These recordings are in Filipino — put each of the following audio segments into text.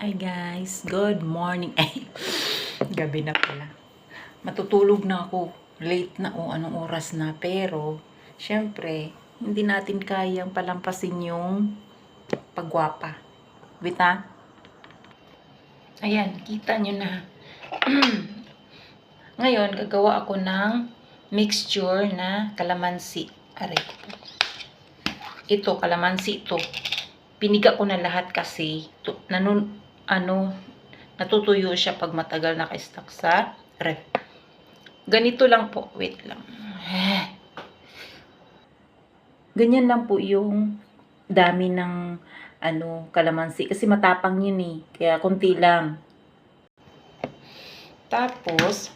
Hi guys, good morning. Ay, gabi na pala. Matutulog na ako. Late na o anong oras na. Pero, syempre, hindi natin kayang palampasin yung pagwapa. Wait ha? Ayan, kita nyo na. Ngayon, gagawa ako ng mixture na kalamansi. Aray. Ito, kalamansi ito. Piniga ko na lahat kasi natutuyo siya pag matagal naka-stack sa ref. Ganito lang po. Wait lang. Ganyan lang po yung dami ng kalamansi. Kasi matapang yun eh. Kaya konti lang. Tapos,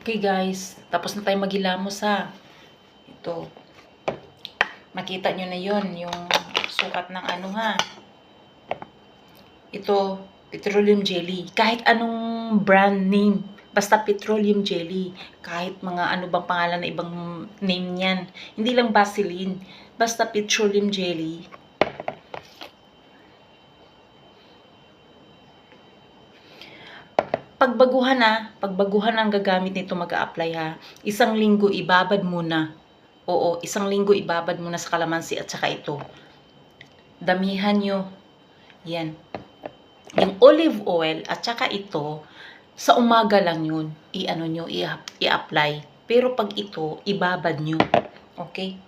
okay guys. Tapos na tayo maghilamos ha. Ito. Makita nyo na yun. Yung sukat ng ha. Ito, petroleum jelly. Kahit anong brand name. Basta petroleum jelly. Kahit mga ano bang pangalan na ibang name niyan. Hindi lang Vaseline. Basta petroleum jelly. Pagbaguhan ang gagamit nito mag-a-apply ha. Isang linggo ibabad muna. Oo, isang linggo ibabad muna sa kalamansi at saka ito. Damihan nyo. Yan. Yung olive oil at saka ito, sa umaga lang yun, i-apply. Pero pag ito, ibabad nyo. Okay?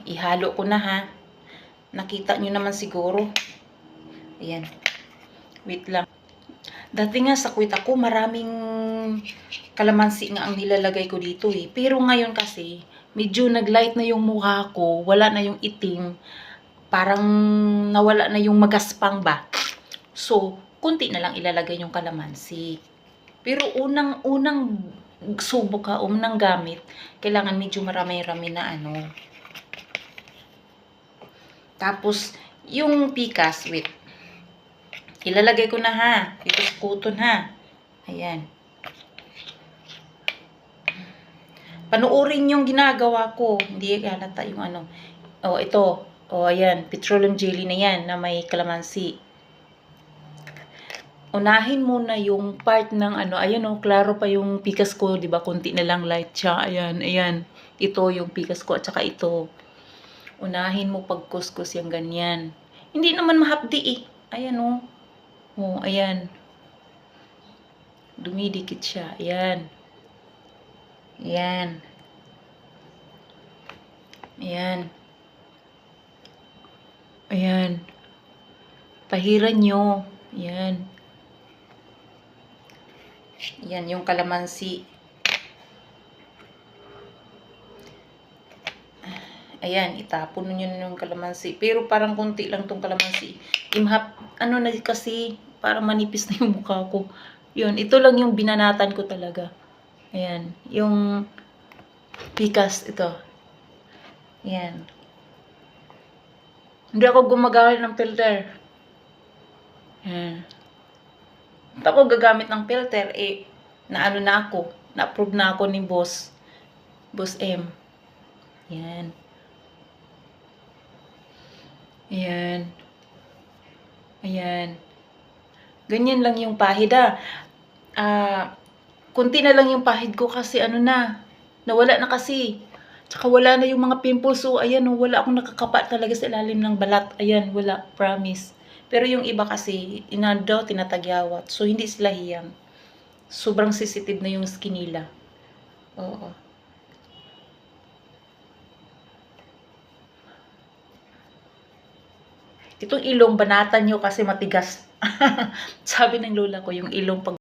Ihalo ko na ha. Nakita nyo naman siguro. Ayan. Wait lang. Dati nga sa kwit ako, maraming kalamansi nga ang nilalagay ko dito eh. Pero ngayon kasi, medyo naglight na yung mukha ko, wala na yung itim. Parang nawala na yung magaspang ba. So, kunti na lang ilalagay yung kalamansi. Pero unang subok ka, unang gamit, kailangan medyo marami-rami na Tapos, yung pikas, wait. Ilalagay ko na ha. Ito sa kuton ha. Ayan. Panuorin yung ginagawa ko. Hindi halata yung ito. Ayan. Petroleum jelly na yan na may kalamansi. Unahin muna yung part ng ayan klaro pa yung pikas ko, 'di ba? Konti na lang light siya. Ayan. Ito yung pikas ko at saka ito. Unahin mo pagkuskus yung ganyan. Hindi naman mahapdi eh. Ayan ayan. Dumidikit siya. Ayan. Ayan. Ayan. Ayan. Pahiran nyo. Ayan. Yan yung kalamansi. Ayan, itapon nyo na yung kalamansi. Pero parang konti lang tong kalamansi. Na kasi, parang manipis na yung mukha ko. Yun, ito lang yung binanatan ko talaga. Ayan, yung pikas, ito. Ayan. Hindi ako gumagamit ng filter. Ayan. Ako gagamit ng filter, na-approve na ako ni Boss M. Yan. Ayan. Ayan. Ganyan lang yung pahid kunti na lang yung pahid ko kasi nawala na kasi. Tsaka wala na yung mga pimples. So, ayan wala akong nakakapa talaga sa ilalim ng balat. Ayan, wala. Promise. Pero yung iba kasi, tinatagyawat. So, hindi sila hiyang. Sobrang sensitive na yung skin nila. Oo. Itong ilong, banatan nyo kasi matigas. Sabi ng lola ko, yung ilong pag